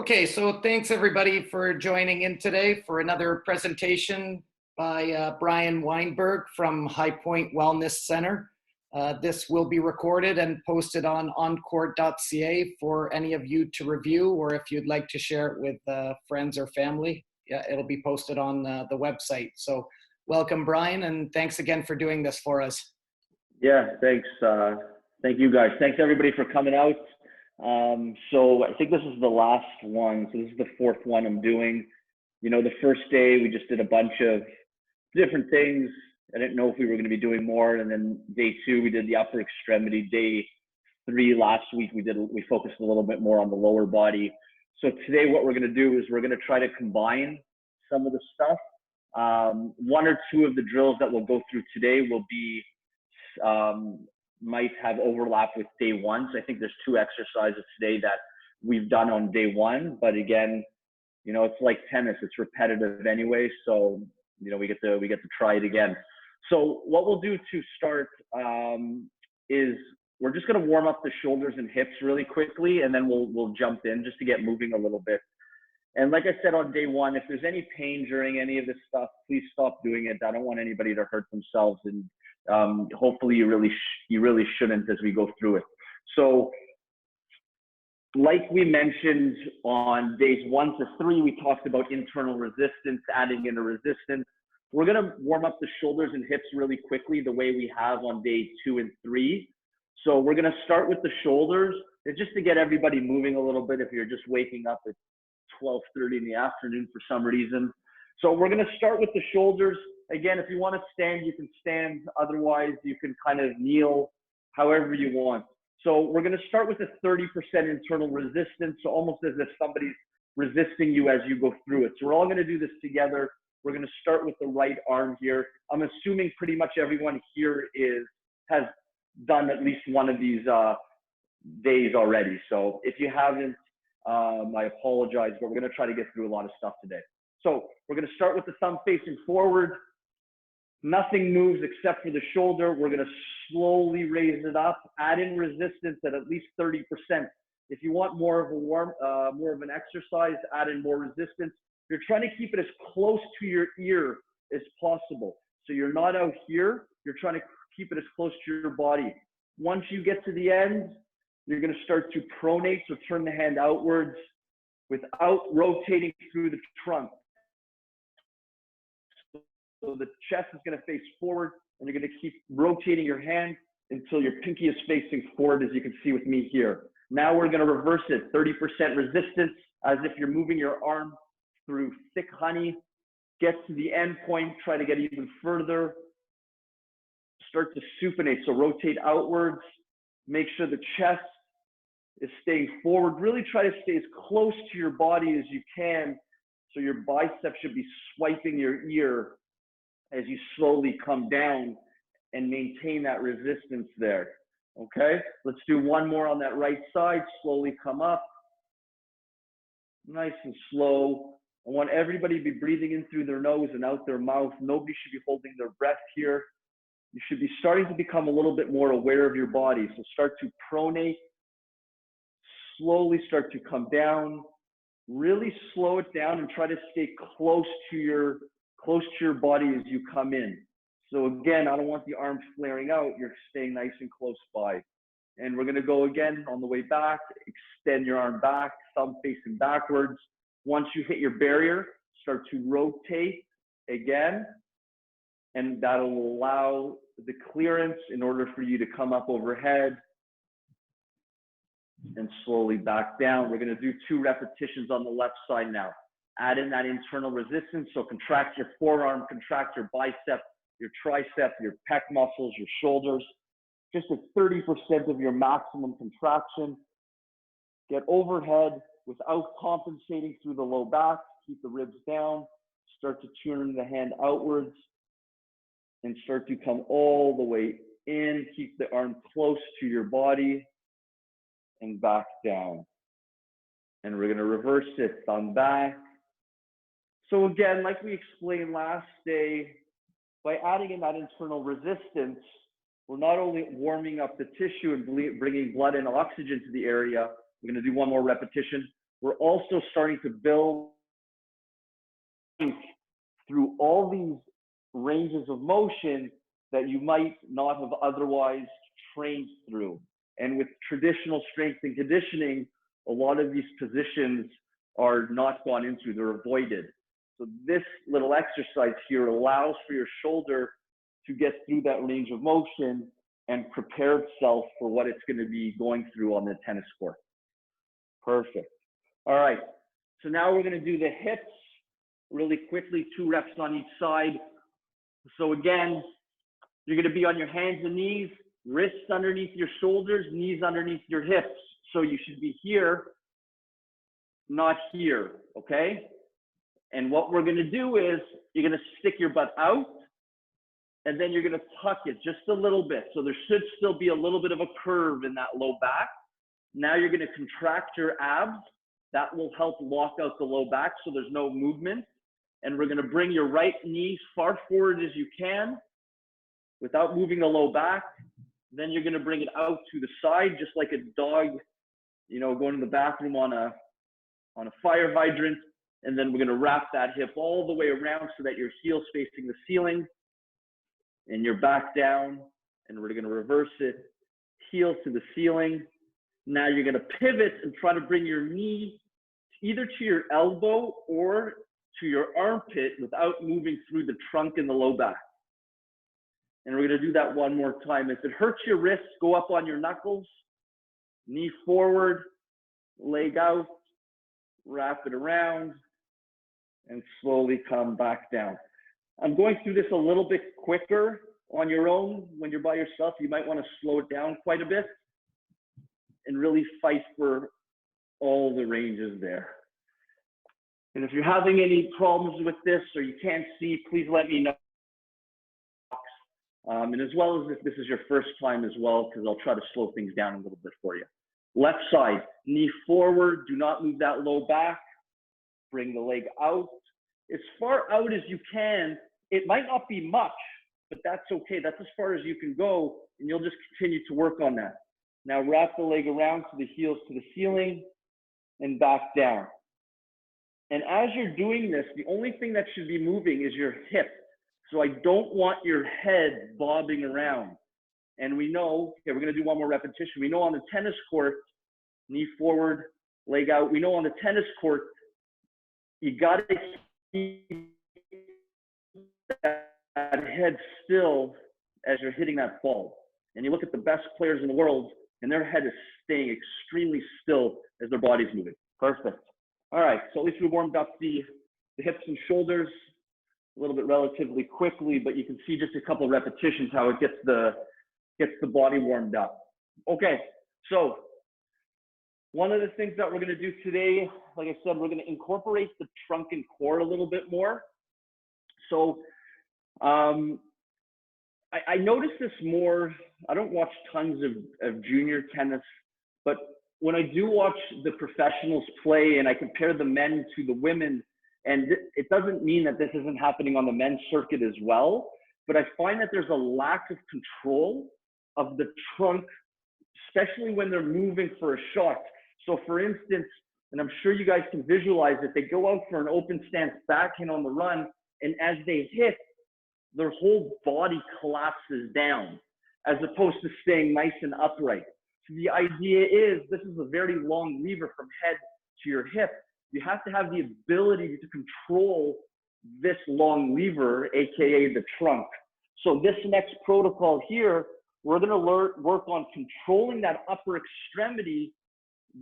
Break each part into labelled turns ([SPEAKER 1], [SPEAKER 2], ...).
[SPEAKER 1] Okay, so thanks everybody for joining in today for another presentation by Bryon Weinberg from High Point Wellness Center. This will be recorded and posted on ONcourt.ca for any of you to review, or if you'd like to share it with friends or family, yeah, it'll be posted on the website. So welcome, Bryon, and thanks again for doing this for us.
[SPEAKER 2] Yeah, thanks. Thank you guys. Thanks everybody for coming out. So I think this is the last one. So this is the fourth one I'm doing. You know, the first day we just did a bunch of different things. I didn't know if we were going to be doing more. And then day two, we did the upper extremity. Day three last week, we focused a little bit more on the lower body. So today what we're going to do is we're going to try to combine some of the stuff. One or two of the drills that we'll go through today will be might have overlap with day one. So I think there's two exercises today that we've done on day one, but again, you know, it's like tennis, it's repetitive anyway. So, you know, we get to try it again. So what we'll do to start is we're just going to warm up the shoulders and hips really quickly, and then we'll jump in just to get moving a little bit. And like I said on day one, if there's any pain during any of this stuff, please stop doing it. I don't want anybody to hurt themselves, and hopefully you really shouldn't as we go through it. So like we mentioned on days 1 to 3, we talked about internal resistance, adding in a resistance. We're going to warm up the shoulders and hips really quickly the way we have on day 2 and 3. So we're going to start with the shoulders, and just to get everybody moving a little bit if you're just waking up at 12:30 in the afternoon for some reason. So we're going to start with the shoulders. Again, if you want to stand, you can stand. Otherwise, you can kind of kneel however you want. So we're going to start with a 30% internal resistance, so almost as if somebody's resisting you as you go through it. So we're all going to do this together. We're going to start with the right arm here. I'm assuming pretty much everyone here has done at least one of these days already. So if you haven't, I apologize, but we're going to try to get through a lot of stuff today. So we're going to start with the thumb facing forward. Nothing moves except for the shoulder. We're going to slowly raise it up, add in resistance at least 30%. If you want more of an exercise, add in more resistance. You're trying to keep it as close to your ear as possible. So you're not out here. You're trying to keep it as close to your body. Once you get to the end, you're going to start to pronate, so turn the hand outwards without rotating through the trunk. So the chest is going to face forward, and you're going to keep rotating your hand until your pinky is facing forward, as you can see with me here. Now we're going to reverse it, 30% resistance, as if you're moving your arm through thick honey. Get to the end point, try to get even further. Start to supinate, so rotate outwards. Make sure the chest is staying forward. Really try to stay as close to your body as you can, so your biceps should be swiping your ear as you slowly come down and maintain that resistance there. Okay, let's do one more on that right side. Slowly come up, nice and slow. I want everybody to be breathing in through their nose and out their mouth. Nobody should be holding their breath here. You should be starting to become a little bit more aware of your body. So start to pronate, slowly start to come down, really slow it down and try to stay close to your body as you come in. So again, I don't want the arms flaring out. You're staying nice and close by. And we're going to go again on the way back. Extend your arm back, thumb facing backwards. Once you hit your barrier, start to rotate again. And that'll allow the clearance in order for you to come up overhead and slowly back down. We're going to do 2 repetitions on the left side now. Add in that internal resistance, so contract your forearm, contract your bicep, your tricep, your pec muscles, your shoulders. Just at 30% of your maximum contraction. Get overhead without compensating through the low back. Keep the ribs down. Start to turn the hand outwards and start to come all the way in. Keep the arm close to your body and back down. And we're going to reverse it, thumb back. So again, like we explained last day, by adding in that internal resistance, we're not only warming up the tissue and bringing blood and oxygen to the area, we're going to do one more repetition, we're also starting to build through all these ranges of motion that you might not have otherwise trained through. And with traditional strength and conditioning, a lot of these positions are not gone into, they're avoided. So this little exercise here allows for your shoulder to get through that range of motion and prepare itself for what it's going to be going through on the tennis court. Perfect. All right. So now we're going to do the hips really quickly, 2 reps on each side. So again, you're going to be on your hands and knees, wrists underneath your shoulders, knees underneath your hips. So you should be here, not here, okay? And what we're going to do is you're going to stick your butt out, and then you're going to tuck it just a little bit. So there should still be a little bit of a curve in that low back. Now you're going to contract your abs. That will help lock out the low back so there's no movement. And we're going to bring your right knee as far forward as you can without moving the low back. Then you're going to bring it out to the side, just like a dog, you know, going to the bathroom on a fire hydrant. And then we're going to wrap that hip all the way around so that your heel's facing the ceiling and your back down. And we're going to reverse it, heel to the ceiling. Now you're going to pivot and try to bring your knee either to your elbow or to your armpit without moving through the trunk and the low back. And we're going to do that one more time. If it hurts your wrists, go up on your knuckles, knee forward, leg out, wrap it around, and slowly come back down. I'm going through this a little bit quicker on your own. When you're by yourself, you might want to slow it down quite a bit and really fight for all the ranges there. And if you're having any problems with this or you can't see, please let me know. And as well as if this is your first time as well, because I'll try to slow things down a little bit for you. Left side, knee forward, do not move that low back. Bring the leg out. As far out as you can. It might not be much, but that's okay. That's as far as you can go, and you'll just continue to work on that. Now wrap the leg around to the heels to the ceiling and back down. And as you're doing this, the only thing that should be moving is your hip. So I don't want your head bobbing around. And we know, okay, we're going to do one more repetition. We know on the tennis court, knee forward, leg out. We know on the tennis court, you got to keep that head still as you're hitting that ball. And you look at the best players in the world, and their head is staying extremely still as their body's moving. Perfect. All right, so at least we warmed up the hips and shoulders a little bit relatively quickly, but you can see just a couple of repetitions how it gets the body warmed up. Okay, so one of the things that we're going to do today, like I said, we're going to incorporate the trunk and core a little bit more. So I notice this more. I don't watch tons of junior tennis, but when I do watch the professionals play and I compare the men to the women, and it doesn't mean that this isn't happening on the men's circuit as well, but I find that there's a lack of control of the trunk, especially when they're moving for a shot. So for instance, and I'm sure you guys can visualize it, they go out for an open stance backhand on the run, and as they hit, their whole body collapses down, as opposed to staying nice and upright. So the idea is, this is a very long lever from head to your hip. You have to have the ability to control this long lever, AKA the trunk. So this next protocol here, we're going to work on controlling that upper extremity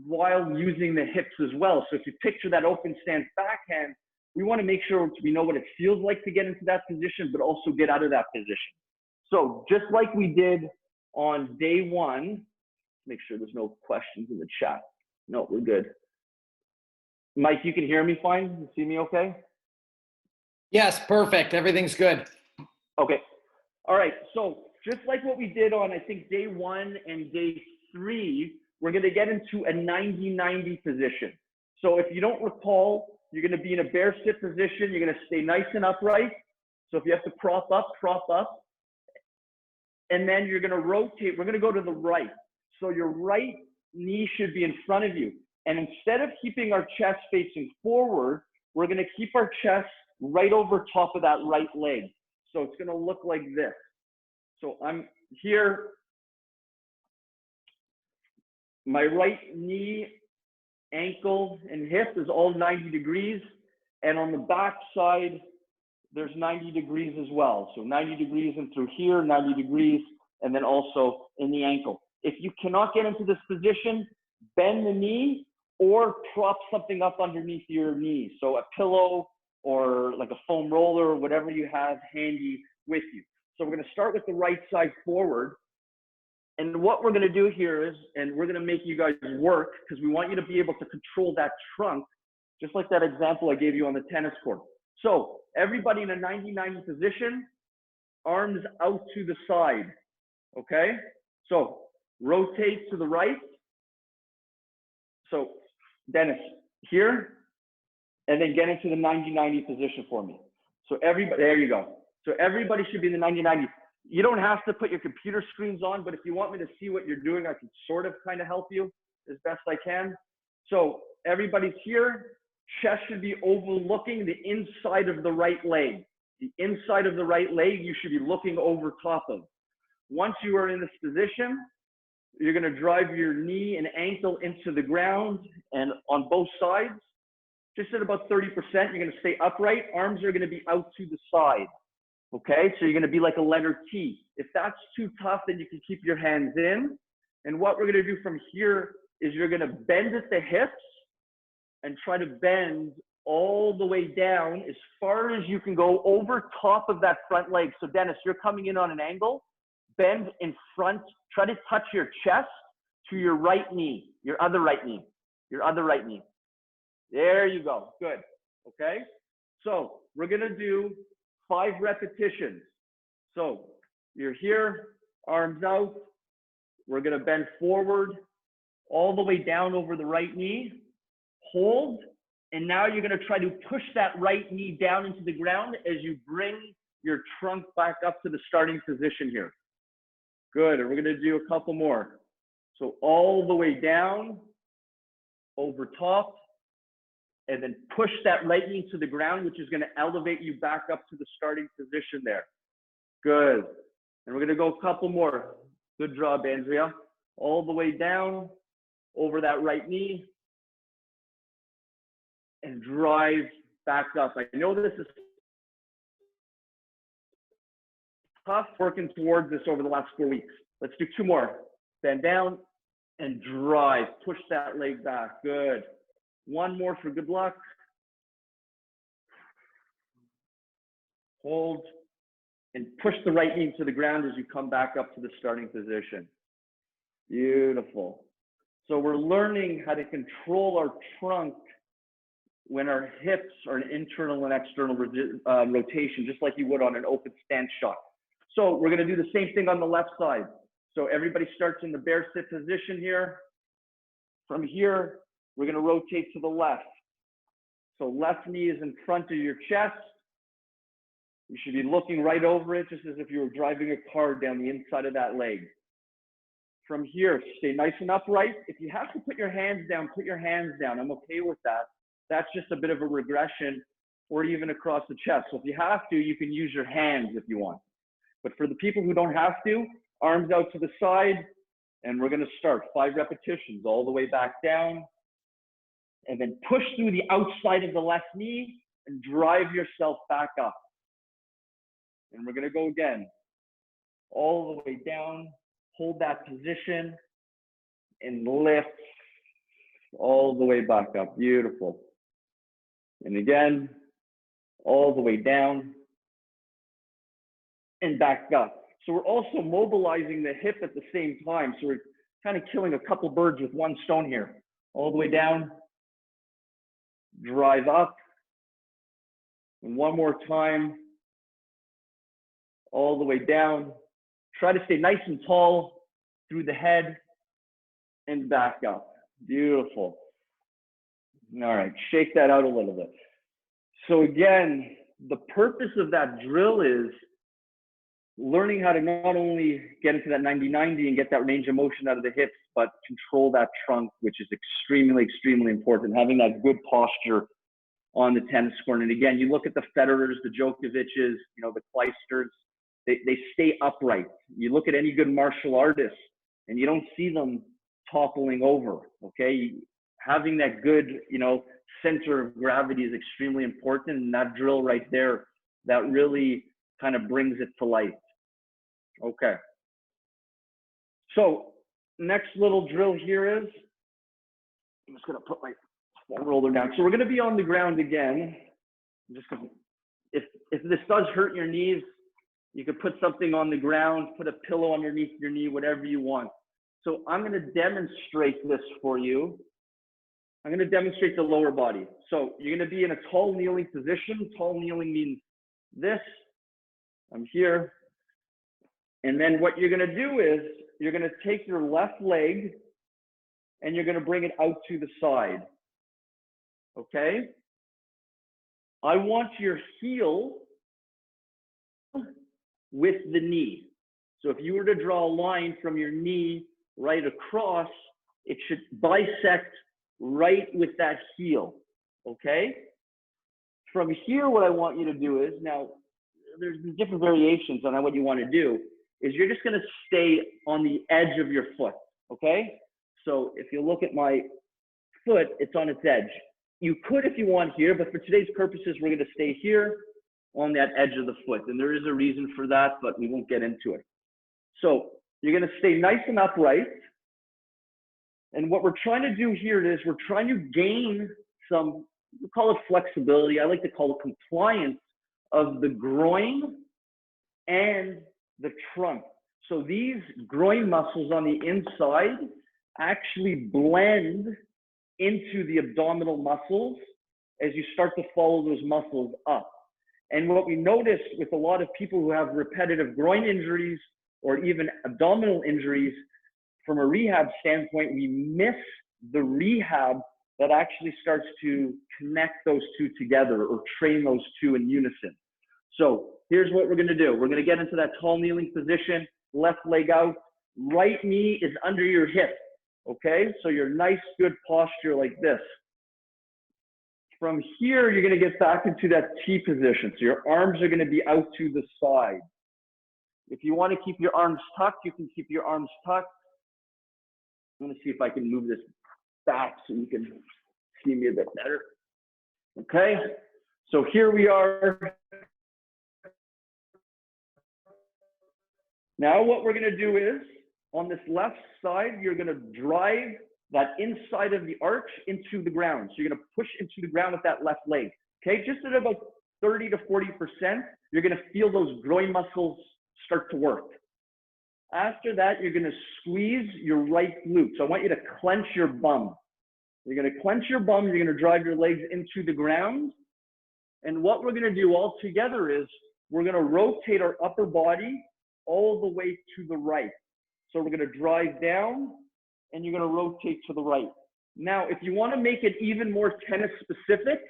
[SPEAKER 2] while using the hips as well. So if you picture that open stance backhand, we want to make sure we know what it feels like to get into that position, but also get out of that position. So just like we did on day one, make sure there's no questions in the chat. No, we're good. Mike, you can hear me fine? You see me okay?
[SPEAKER 1] Yes, perfect. Everything's good.
[SPEAKER 2] Okay. All right. So just like what we did on, I think, day one and day three, we're going to get into a 90-90 position. So if you don't recall, you're going to be in a bear sit position. You're going to stay nice and upright. So if you have to prop up, prop up. And then you're going to rotate. We're going to go to the right. So your right knee should be in front of you. And instead of keeping our chest facing forward, we're going to keep our chest right over top of that right leg. So it's going to look like this. So I'm here. My right knee, ankle, and hip is all 90 degrees. And on the back side, there's 90 degrees as well. So 90 degrees in through here, 90 degrees, and then also in the ankle. If you cannot get into this position, bend the knee or prop something up underneath your knee. So a pillow or like a foam roller or whatever you have handy with you. So we're going to start with the right side forward. And what we're going to do here is, and we're going to make you guys work because we want you to be able to control that trunk, just like that example I gave you on the tennis court. So everybody in a 90-90 position, arms out to the side, okay? So rotate to the right. So Dennis, here, and then get into the 90-90 position for me. So everybody, there you go. So everybody should be in the 90-90. You don't have to put your computer screens on, but if you want me to see what you're doing, I can sort of kind of help you as best I can. So everybody's here. Chest should be overlooking the inside of the right leg. The inside of the right leg, you should be looking over top of. Once you are in this position, you're going to drive your knee and ankle into the ground and on both sides. Just at about 30%, you're going to stay upright. Arms are going to be out to the side. Okay, so you're going to be like a letter T. If that's too tough, then you can keep your hands in. And what we're going to do from here is you're going to bend at the hips and try to bend all the way down as far as you can go over top of that front leg. So Dennis, you're coming in on an angle. Bend in front. Try to touch your chest to your right knee, your other right knee, your other right knee. There you go. Good. Okay. So we're going to do 5 repetitions. So you're here, arms out. We're going to bend forward all the way down over the right knee. Hold. And now you're going to try to push that right knee down into the ground as you bring your trunk back up to the starting position here. Good. And we're going to do a couple more. So all the way down, over top, and then push that right knee to the ground, which is going to elevate you back up to the starting position there. Good. And we're going to go a couple more. Good job, Andrea. All the way down, over that right knee, and drive back up. I know this is tough, working towards this over the last 4 weeks. Let's do 2 more. Bend down and drive. Push that leg back. Good. 1 more for good luck. Hold and push the right knee to the ground as you come back up to the starting position. Beautiful. So we're learning how to control our trunk when our hips are an internal and external rotation, just like you would on an open stance shot. So we're going to do the same thing on the left side. So everybody starts in the bear sit position here. From here, we're going to rotate to the left. So left knee is in front of your chest. You should be looking right over it, just as if you were driving a car down the inside of that leg. From here, stay nice and upright. If you have to put your hands down, put your hands down. I'm okay with that. That's just a bit of a regression, or even across the chest. So if you have to, you can use your hands if you want. But for the people who don't have to, arms out to the side, and we're going to start 5 repetitions all the way back down. And then push through the outside of the left knee and drive yourself back up. And we're going to go again. All the way down. Hold that position and lift all the way back up. Beautiful. And again, all the way down and back up. So we're also mobilizing the hip at the same time. So we're kind of killing a couple birds with one stone here. All the way down. Drive up, and 1 more time, all the way down. Try to stay nice and tall through the head and back up. Beautiful. All right, shake that out a little bit. So again, the purpose of that drill is learning how to not only get into that 90-90 and get that range of motion out of the hips, but control that trunk, which is extremely, extremely important. Having that good posture on the tennis court. And again, you look at the Federers, the Djokovic's, you know, the Kleisters, they stay upright. You look at any good martial artist and you don't see them toppling over, okay? Having that good, you know, center of gravity is extremely important. And that drill right there, that really kind of brings it to life. Okay. So next little drill here is, I'm just gonna put my foam roller down. So we're gonna be on the ground again. I'm just gonna, if this does hurt your knees, you could put something on the ground, put a pillow underneath your knee, whatever you want. So I'm gonna demonstrate this for you. I'm gonna demonstrate the lower body. So you're gonna be in a tall kneeling position. Tall kneeling means this, I'm here. And then what you're gonna do is, you're gonna take your left leg and you're gonna bring it out to the side, okay? I want your heel with the knee. So if you were to draw a line from your knee right across, it should bisect right with that heel, okay? From here, what I want you to do is, now there's different variations on what you want to do, is you're just gonna stay on the edge of your foot, okay? So if you look at my foot, it's on its edge. You could if you want here, but for today's purposes, we're gonna stay here on that edge of the foot. And there is a reason for that, but we won't get into it. So you're gonna stay nice and upright. And what we're trying to do here is we're trying to gain some, we call it flexibility. I like to call it compliance of the groin and the trunk. So these groin muscles on the inside actually blend into the abdominal muscles as you start to follow those muscles up. And what we notice with a lot of people who have repetitive groin injuries or even abdominal injuries, from a rehab standpoint, we miss the rehab that actually starts to connect those two together or train those two in unison. So here's what we're gonna do. We're gonna get into that tall kneeling position, left leg out, right knee is under your hip, okay? So your nice, good posture like this. From here, you're gonna get back into that T position. So your arms are gonna be out to the side. If you wanna keep your arms tucked, you can keep your arms tucked. I'm gonna see if I can move this back so you can see me a bit better. Okay, so here we are. Now what we're gonna do is, on this left side, you're gonna drive that inside of the arch into the ground. So you're gonna push into the ground with that left leg. Okay, just at about 30 to 40%, you're gonna feel those groin muscles start to work. After that, you're gonna squeeze your right glute. So I want you to clench your bum. You're gonna clench your bum, you're gonna drive your legs into the ground. And what we're gonna do all together is, we're gonna rotate our upper body all the way to the right. So we're gonna drive down and you're gonna rotate to the right. Now, if you wanna make it even more tennis specific,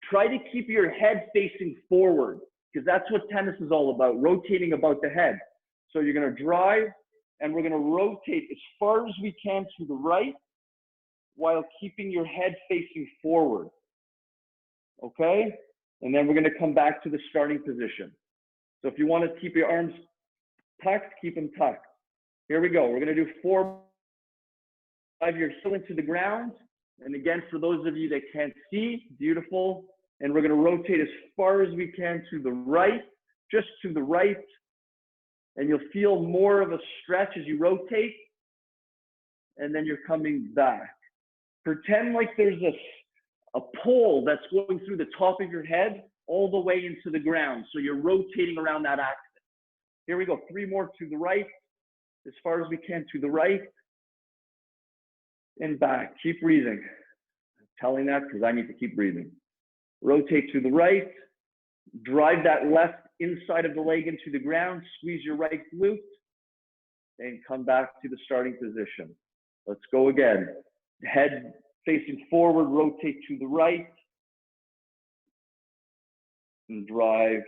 [SPEAKER 2] try to keep your head facing forward, because that's what tennis is all about, rotating about the head. So you're gonna drive and we're gonna rotate as far as we can to the right while keeping your head facing forward, okay? And then we're gonna come back to the starting position. So if you wanna keep your arms tucked, keep them tucked. Here we go, we're gonna do 4, 5, your heel into the ground. And again, for those of you that can't see, beautiful. And we're gonna rotate as far as we can to the right, just to the right. And you'll feel more of a stretch as you rotate. And then you're coming back. Pretend like there's a pole that's going through the top of your head all the way into the ground. So you're rotating around that axis. Here we go, 3 more to the right, as far as we can to the right. And back, keep breathing. I'm telling that because I need to keep breathing. Rotate to the right, drive that left inside of the leg into the ground, squeeze your right glute, and come back to the starting position. Let's go again. Head facing forward, rotate to the right, and drive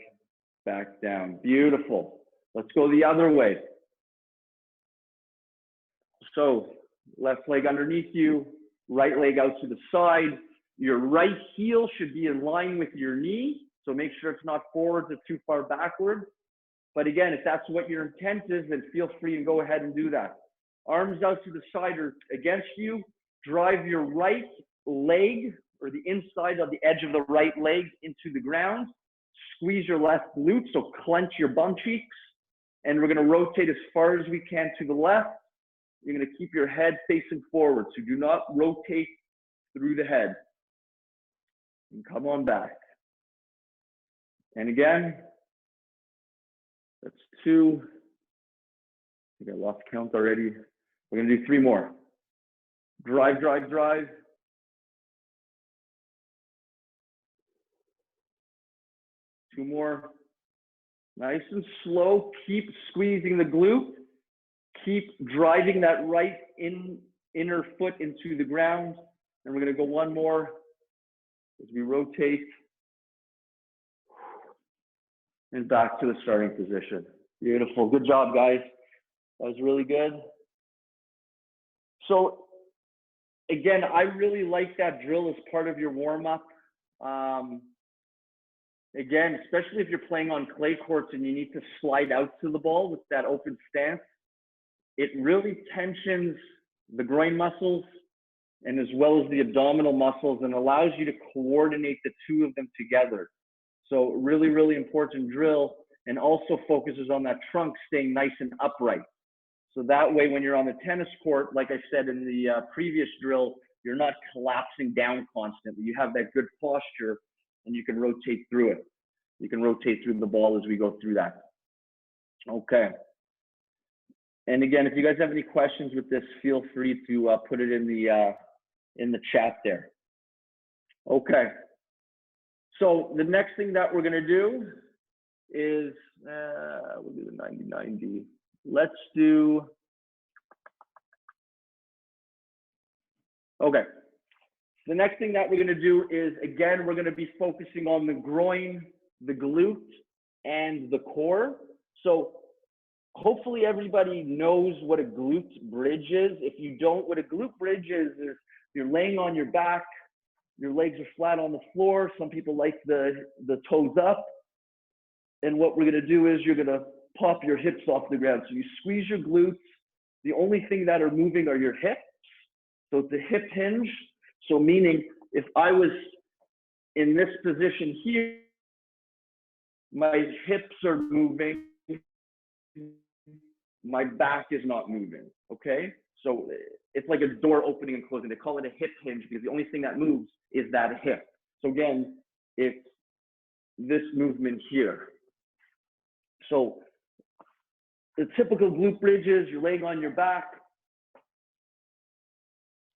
[SPEAKER 2] back down. Beautiful. Let's go the other way. So left leg underneath you, right leg out to the side. Your right heel should be in line with your knee. So make sure it's not forwards or too far backward. But again, if that's what your intent is, then feel free and go ahead and do that. Arms out to the side or against you. Drive your right leg or the inside of the edge of the right leg into the ground. Squeeze your left glute, so clench your bum cheeks. And we're gonna rotate as far as we can to the left. You're gonna keep your head facing forward, so do not rotate through the head. And come on back. And again, that's 2. I think I lost count already. We're gonna do 3 more. Drive, drive, drive. 2 more. Nice and slow. Keep squeezing the glute. Keep driving that right inner foot into the ground. And we're going to go 1 more as we rotate. And back to the starting position. Beautiful. Good job, guys. That was really good. So, again, I really like that drill as part of your warm-up. Again, especially if you're playing on clay courts and you need to slide out to the ball with that open stance, it really tensions the groin muscles and as well as the abdominal muscles and allows you to coordinate the 2 of them together. So really, really important drill, and also focuses on that trunk staying nice and upright. So that way, when you're on the tennis court, like I said in the previous drill, you're not collapsing down constantly. You have that good posture and you can rotate through it. You can rotate through the ball as we go through that. Okay. And again, if you guys have any questions with this, feel free to put it in the chat there. Okay. So the next thing that we're gonna do is, we'll do the 90-90. Let's do, okay. The next thing that we're gonna do is, again, we're gonna be focusing on the groin, the glute, and the core. So hopefully everybody knows what a glute bridge is. If you don't, what a glute bridge is you're laying on your back, your legs are flat on the floor. Some people like the toes up. And what we're gonna do is you're gonna pop your hips off the ground. So you squeeze your glutes. The only thing that are moving are your hips. So it's a hip hinge. So meaning if I was in this position here, my hips are moving, my back is not moving, okay? So it's like a door opening and closing. They call it a hip hinge because the only thing that moves is that hip. So again, it's this movement here. So the typical glute bridge is you're laying on your back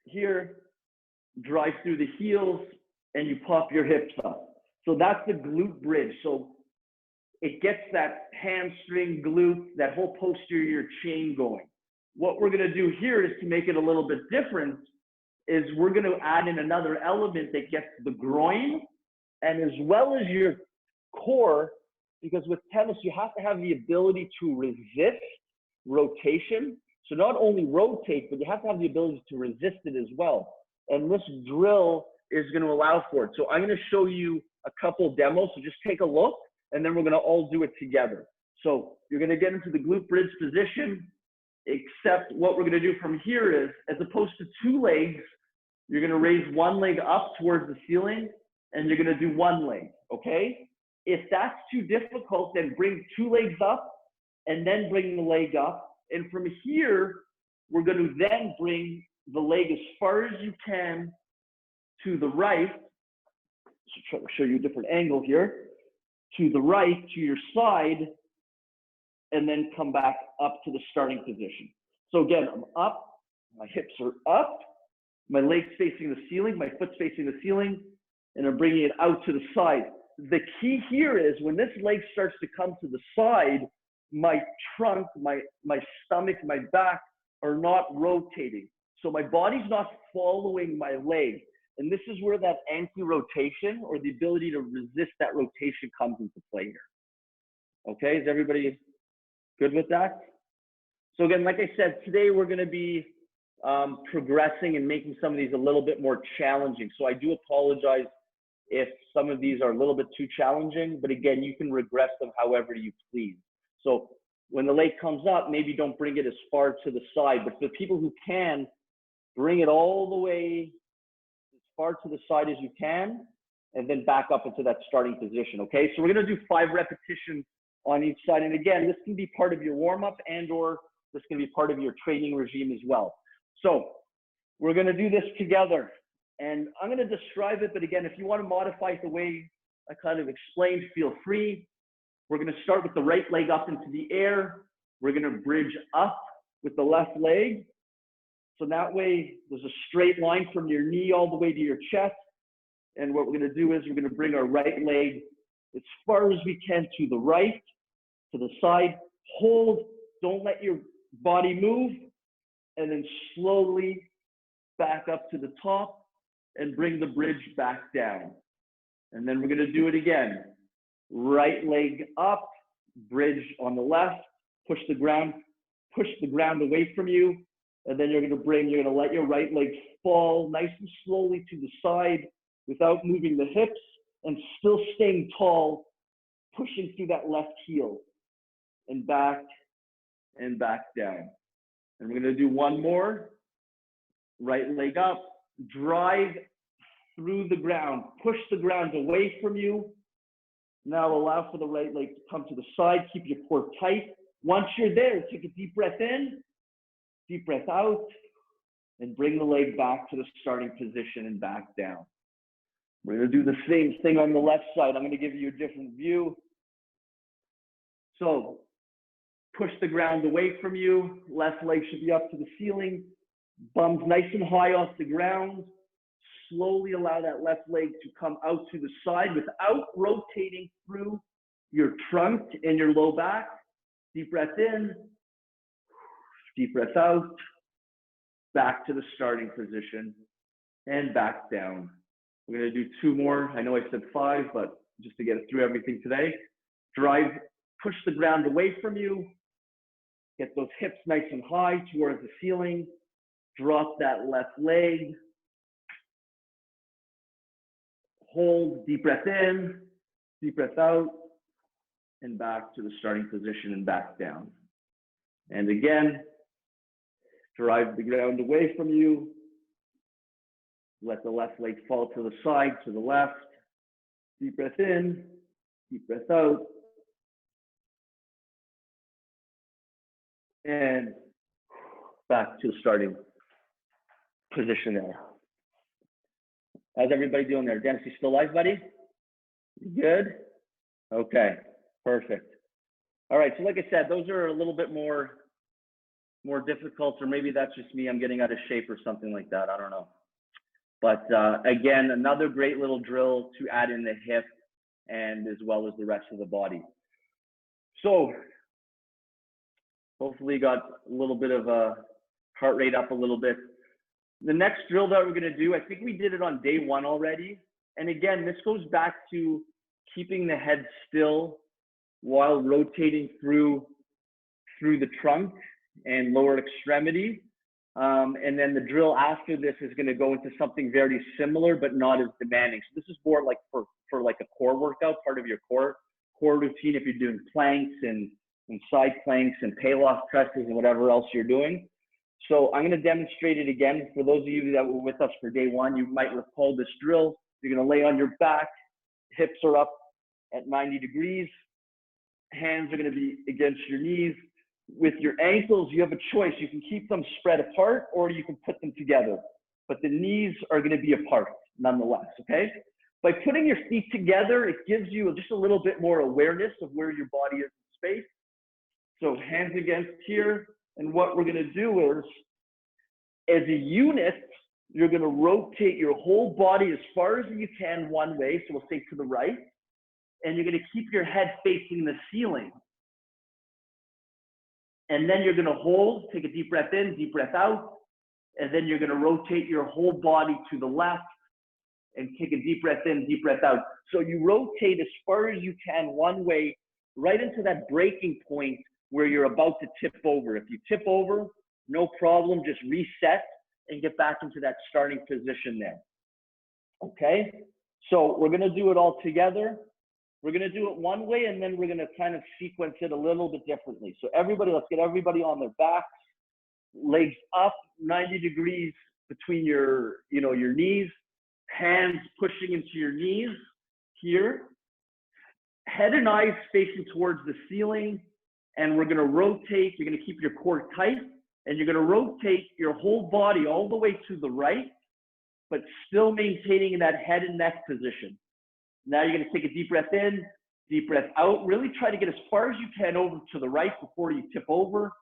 [SPEAKER 2] here, drive through the heels, and you pop your hips up. So that's the glute bridge. So it gets that hamstring, glute, that whole posterior chain going. What we're gonna do here is to make it a little bit different, is we're gonna add in another element that gets the groin and as well as your core, because with tennis, you have to have the ability to resist rotation. So not only rotate, but you have to have the ability to resist it as well. And this drill is going to allow for it. So I'm going to show you a couple demos. So just take a look, and then we're going to all do it together. So you're going to get into the glute bridge position, except what we're going to do from here is, as opposed to 2 legs, you're going to raise 1 leg up towards the ceiling, and you're going to do 1 leg, okay? If that's too difficult, then bring 2 legs up, and then bring the leg up. And from here, we're going to then bring the leg as far as you can to the right. So try to show you a different angle here. To the right, to your side, and then come back up to the starting position. So again, I'm up, my hips are up, my legs facing the ceiling, my foot's facing the ceiling, and I'm bringing it out to the side. The key here is when this leg starts to come to the side, my trunk, my stomach, my back are not rotating. So my body's not following my leg. And this is where that anti-rotation or the ability to resist that rotation comes into play here. Okay, is everybody Good with that? So again, like I said, today we're going to be progressing and making some of these a little bit more challenging. So I do apologize if some of these are a little bit too challenging, but again, you can regress them however you please. So when the leg comes up, maybe don't bring it as far to the side, but for people who can, bring it all the way as far to the side as you can, and then back up into that starting position, okay? So we're gonna do 5 repetitions on each side. And again, this can be part of your warm-up and or this can be part of your training regime as well. So we're gonna do this together. And I'm gonna describe it, but again, if you wanna modify it the way I kind of explained, feel free. We're gonna start with the right leg up into the air. We're gonna bridge up with the left leg. So that way, there's a straight line from your knee all the way to your chest. And what we're gonna do is we're gonna bring our right leg as far as we can to the right, to the side. Hold, don't let your body move. And then slowly back up to the top and bring the bridge back down. And then we're gonna do it again. Right leg up, bridge on the left, push the ground away from you. And then you're gonna let your right leg fall nice and slowly to the side without moving the hips and still staying tall, pushing through that left heel and back down. And we're gonna do one more. Right leg up, drive through the ground, push the ground away from you. Now allow for the right leg to come to the side, keep your core tight. Once you're there, take a deep breath in, deep breath out, and bring the leg back to the starting position and back down. We're gonna do the same thing on the left side. I'm gonna give you a different view. So push the ground away from you, left leg should be up to the ceiling, bum's nice and high off the ground. Slowly allow that left leg to come out to the side without rotating through your trunk and your low back. Deep breath in, deep breath out, back to the starting position and back down. We're gonna do 2 more. I know I said 5, but just to get it through everything today. Drive, push the ground away from you. Get those hips nice and high towards the ceiling. Drop that left leg. Hold, deep breath in, deep breath out, and back to the starting position and back down. And again, drive the ground away from you. Let the left leg fall to the side, to the left. Deep breath in, deep breath out. And back to the starting position there. How's everybody doing there? Dennis, you still alive, buddy? You good? Okay, perfect. All right, so like I said, those are a little bit more difficult, or maybe that's just me, I'm getting out of shape or something like that, I don't know. But again, another great little drill to add in the hip and as well as the rest of the body. So hopefully you got a little bit of a heart rate up a little bit. The next drill that we're gonna do, I think we did it on day 1 already. And again, this goes back to keeping the head still while rotating through the trunk and lower extremity. And then the drill after this is gonna go into something very similar, but not as demanding. So this is more like for like a core workout, part of your core routine if you're doing planks and side planks and payloft presses and whatever else you're doing. So I'm gonna demonstrate it again. For those of you that were with us for day 1, you might recall this drill. You're gonna lay on your back, hips are up at 90 degrees, hands are gonna be against your knees. With your ankles, you have a choice. You can keep them spread apart or you can put them together, but the knees are gonna be apart nonetheless, okay? By putting your feet together, it gives you just a little bit more awareness of where your body is in space. So hands against here, and what we're gonna do is, as a unit, you're gonna rotate your whole body as far as you can one way, so we'll say to the right, and you're gonna keep your head facing the ceiling. And then you're gonna hold, take a deep breath in, deep breath out, and then you're gonna rotate your whole body to the left and take a deep breath in, deep breath out. So you rotate as far as you can one way, right into that breaking point where you're about to tip over. If you tip over, no problem, just reset and get back into that starting position there. Okay, so we're gonna do it all together. We're gonna do it one way, and then we're gonna kind of sequence it a little bit differently. So everybody, let's get everybody on their backs, legs up 90 degrees between your, your knees, hands pushing into your knees here, head and eyes facing towards the ceiling, and we're gonna rotate. You're gonna keep your core tight, and you're gonna rotate your whole body all the way to the right, but still maintaining that head and neck position. Now you're gonna take a deep breath in, deep breath out. Really try to get as far as you can over to the right before you tip over.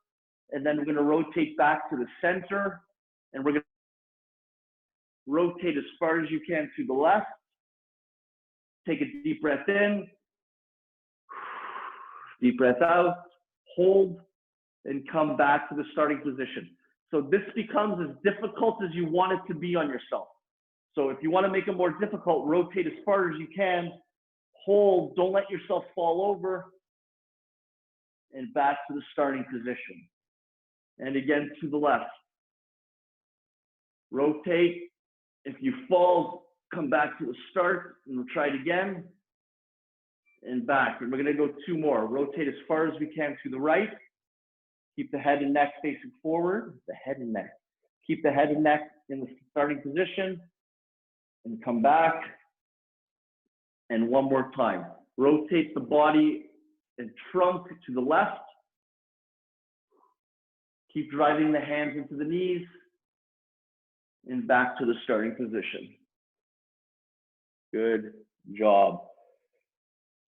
[SPEAKER 2] And then we're gonna rotate back to the center, and we're gonna rotate as far as you can to the left. Take a deep breath in, deep breath out, hold, and come back to the starting position. So this becomes as difficult as you want it to be on yourself. So if you want to make it more difficult, rotate as far as you can, hold, don't let yourself fall over, and back to the starting position. And again, to the left. Rotate. If you fall, come back to the start, and we'll try it again, and back. And we're gonna go 2 more. Rotate as far as we can to the right. Keep the head and neck facing forward, the head and neck. Keep the head and neck in the starting position, and come back. And one more time. Rotate the body and trunk to the left. Keep driving the hands into the knees, and back to the starting position. Good job.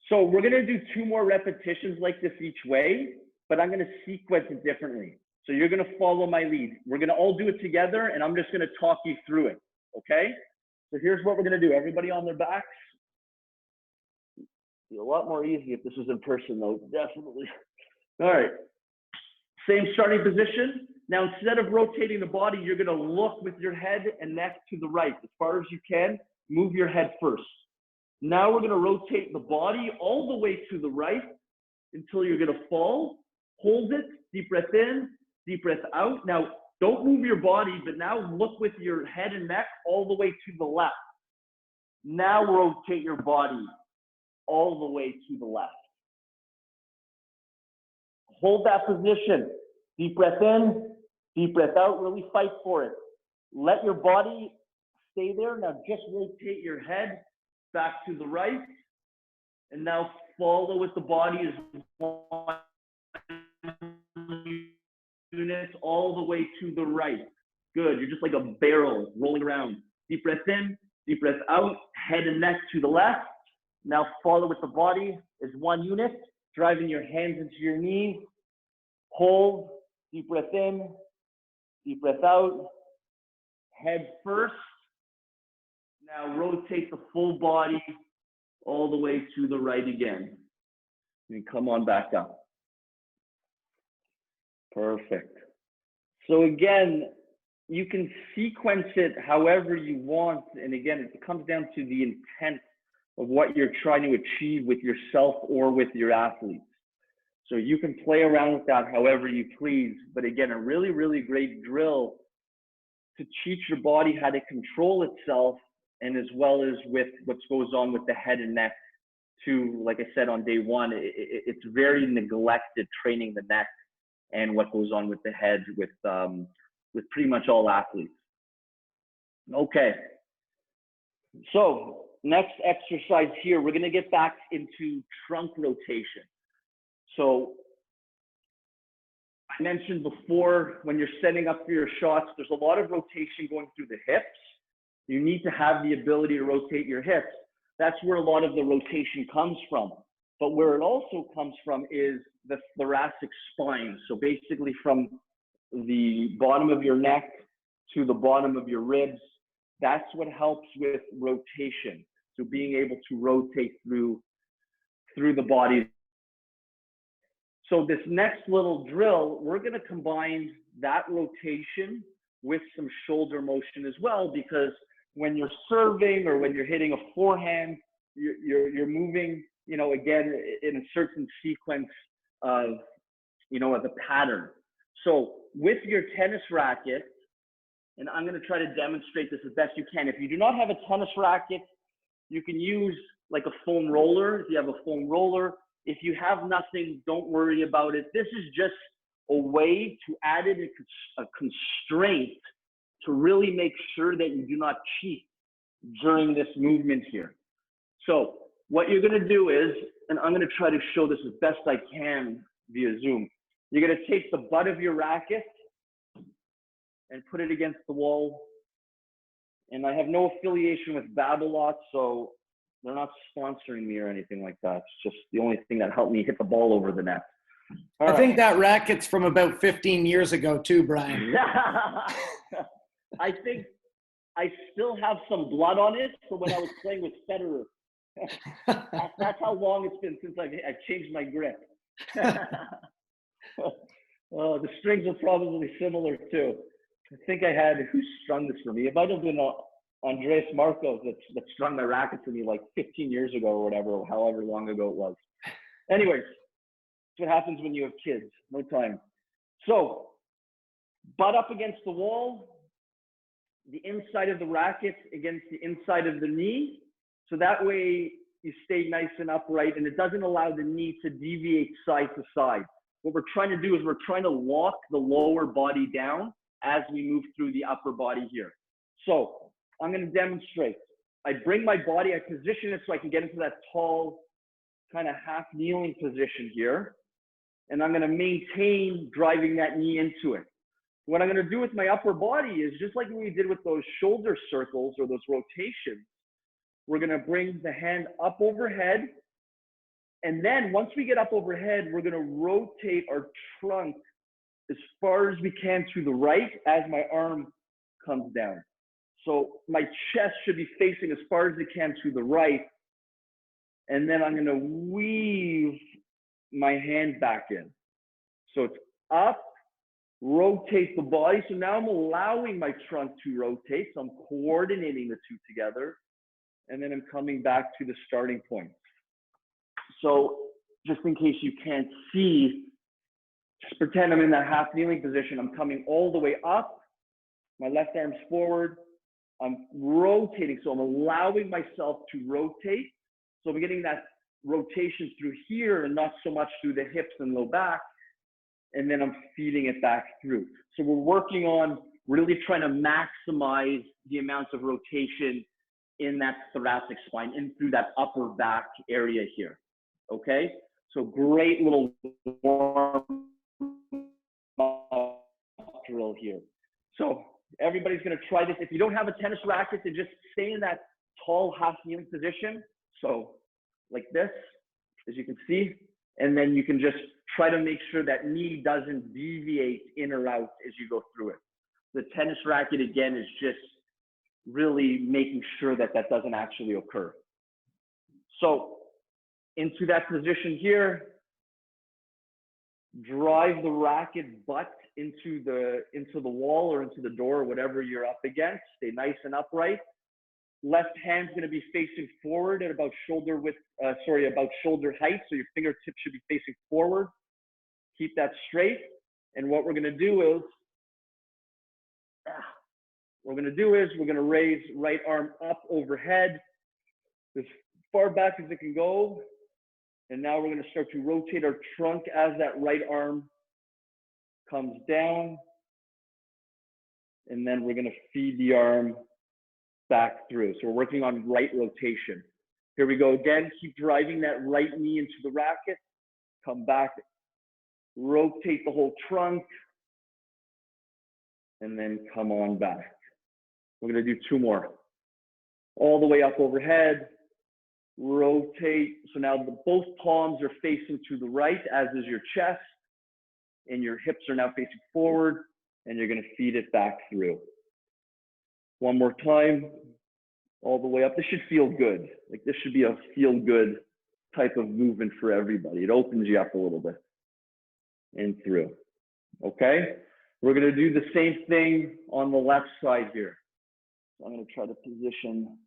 [SPEAKER 2] So we're gonna do 2 more repetitions like this each way, but I'm gonna sequence it differently. So you're gonna follow my lead. We're gonna all do it together, and I'm just gonna talk you through it, okay? So here's what we're gonna do. Everybody on their backs. Be a lot more easy if this was in person though, definitely. All right, same starting position. Now, instead of rotating the body, you're gonna look with your head and neck to the right as far as you can. Move your head first. Now we're gonna rotate the body all the way to the right until you're gonna fall. Hold it, deep breath in, deep breath out. Now, don't move your body, but now look with your head and neck all the way to the left. Now rotate your body all the way to the left. Hold that position. Deep breath in, deep breath out, really fight for it. Let your body stay there. Now just rotate your head back to the right. And now follow with the body as one unit all the way to the right. Good, you're just like a barrel rolling around. Deep breath in, deep breath out, head and neck to the left. Now follow with the body as one unit, driving your hands into your knees. Hold, deep breath in, deep breath out, head first. Now rotate the full body all the way to the right again. And come on back up. Perfect. So again, you can sequence it however you want. And again, it comes down to the intent of what you're trying to achieve with yourself or with your athletes. So you can play around with that however you please. But again, a really, really great drill to teach your body how to control itself, and as well as with what goes on with the head and neck too. Like I said on day 1, it's very neglected, training the neck and what goes on with the head with pretty much all athletes. Okay, so next exercise here, we're gonna get back into trunk rotation. So I mentioned before, when you're setting up for your shots, there's a lot of rotation going through the hips. You need to have the ability to rotate your hips. That's where a lot of the rotation comes from. But where it also comes from is the thoracic spine. So basically from the bottom of your neck to the bottom of your ribs, that's what helps with rotation. So being able to rotate through the body. So this next little drill, we're gonna combine that rotation with some shoulder motion as well, because when you're serving or when you're hitting a forehand, you're moving, again, in a certain sequence of you know, as a pattern. So with your tennis racket, and I'm going to try to demonstrate this as best you can. If you do not have a tennis racket, you can use like a foam roller. If you have a foam roller, if you have nothing, don't worry about it. This is just a way to add in a constraint to really make sure that you do not cheat during this movement here. So what you're going to do is, and I'm going to try to show this as best I can via Zoom. You're going to take the butt of your racket and put it against the wall. And I have no affiliation with Babolat, so they're not sponsoring me or anything like that. It's just the only thing that helped me hit the ball over the net.
[SPEAKER 1] I think that racket's from about 15 years ago too, Bryon.
[SPEAKER 2] I think I still have some blood on it from when I was playing with Federer. That's how long it's been since I've changed my grip. The strings are probably similar too. I think I had, who strung this for me? It might have been Andres Marcos that strung my racket for me like 15 years ago or whatever, however long ago it was. Anyways, that's what happens when you have kids. No time. So, butt up against the wall, the inside of the racket against the inside of the knee. So that way you stay nice and upright and it doesn't allow the knee to deviate side to side. What we're trying to do is we're trying to lock the lower body down as we move through the upper body here. So I'm going to demonstrate. I bring my body, I position it so I can get into that tall kind of half kneeling position here. And I'm going to maintain driving that knee into it. What I'm going to do with my upper body is just like we did with those shoulder circles or those rotations. We're going to bring the hand up overhead. And then once we get up overhead, we're going to rotate our trunk as far as we can to the right as my arm comes down. So my chest should be facing as far as it can to the right. And then I'm going to weave my hand back in. So it's up, rotate the body. So now I'm allowing my trunk to rotate. So I'm coordinating the two together. And then I'm coming back to the starting point. So just in case you can't see, just pretend I'm in that half kneeling position. I'm coming all the way up. My left arm's forward. I'm rotating. So I'm allowing myself to rotate. So I'm getting that rotation through here and not so much through the hips and low back. And then I'm feeding it back through. So we're working on really trying to maximize the amounts of rotation in that thoracic spine and through that upper back area here. Okay? So great little warm drill here. So everybody's going to try this. If you don't have a tennis racket, then just stay in that tall half kneeling position. So like this, as you can see, and then you can just try to make sure that knee doesn't deviate in or out as you go through it. The tennis racket, again, is just really making sure that that doesn't actually occur. So into that position here, drive the racket butt into the wall or into the door, or whatever you're up against. Stay nice and upright. Left hand's going to be facing forward at about shoulder width, about shoulder height. So your fingertips should be facing forward. Keep that straight. And what we're going to do is, we're going to raise right arm up overhead as far back as it can go. And now we're going to start to rotate our trunk as that right arm comes down. And then we're going to feed the arm back through. So we're working on right rotation. Here we go again. Keep driving that right knee into the racket. Come back. Rotate the whole trunk. And then come on back. We're going to do two more. All the way up overhead. Rotate. So now both palms are facing to the right, as is your chest. And your hips are now facing forward. And you're going to feed it back through. One more time. All the way up. This should feel good. Like this should be a feel good type of movement for everybody. It opens you up a little bit. And through. Okay? We're going to do the same thing on the left side here. So I'm going to try to position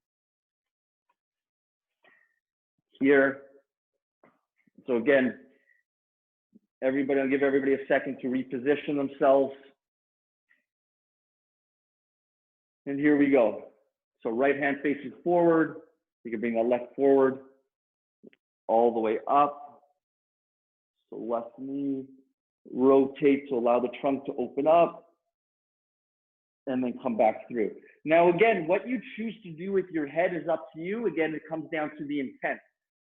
[SPEAKER 2] here. So again, I'll give everybody a second to reposition themselves. And here we go. So right hand facing forward. You can bring that left forward all the way up. So left knee, rotate to allow the trunk to open up, and then come back through. Now again, what you choose to do with your head is up to you. Again, it comes down to the intent.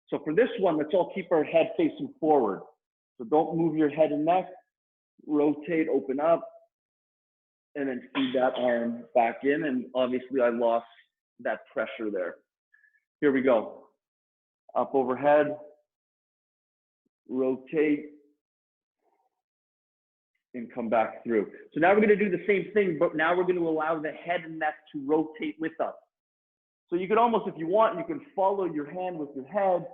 [SPEAKER 2] So for this one, let's all keep our head facing forward. So don't move your head and neck, rotate, open up, and then feed that arm back in. And obviously I lost that pressure there. Here we go. Up overhead, rotate, and come back through. So now we're going to do the same thing, but now we're going to allow the head and neck to rotate with us. So you could almost, if you want, you can follow your hand with your head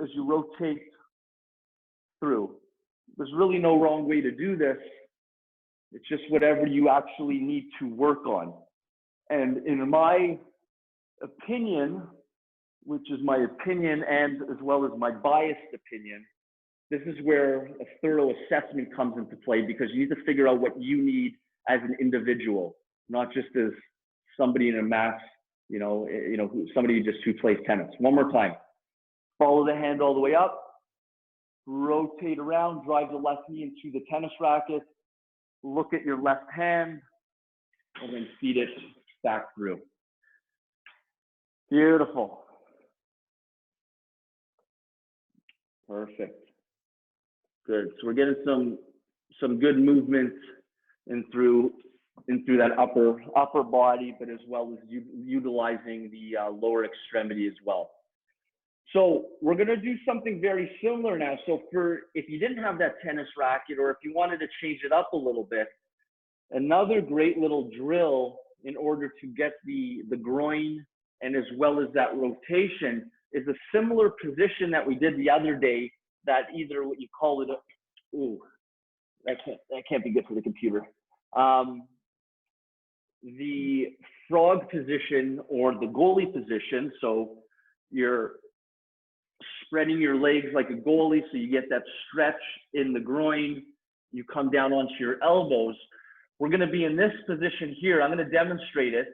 [SPEAKER 2] as you rotate through. There's really no wrong way to do this. It's just whatever you actually need to work on. And in my opinion, which is my opinion and as well as my biased opinion, this is where a thorough assessment comes into play, because you need to figure out what you need as an individual, not just as somebody in a mass, somebody just who plays tennis. One more time. Follow the hand all the way up, rotate around, drive the left knee into the tennis racket, look at your left hand, and then feed it back through. Beautiful. Perfect. Good. So we're getting some good movement in through that upper body, but as well as utilizing the lower extremity as well. So we're going to do something very similar now. So if you didn't have that tennis racket, or if you wanted to change it up a little bit, another great little drill in order to get the groin and as well as that rotation is a similar position that we did the other day, that either what you call it, that can't be good for the computer. The frog position or the goalie position. So you're spreading your legs like a goalie, so you get that stretch in the groin. You come down onto your elbows. We're going to be in this position here. I'm going to demonstrate it.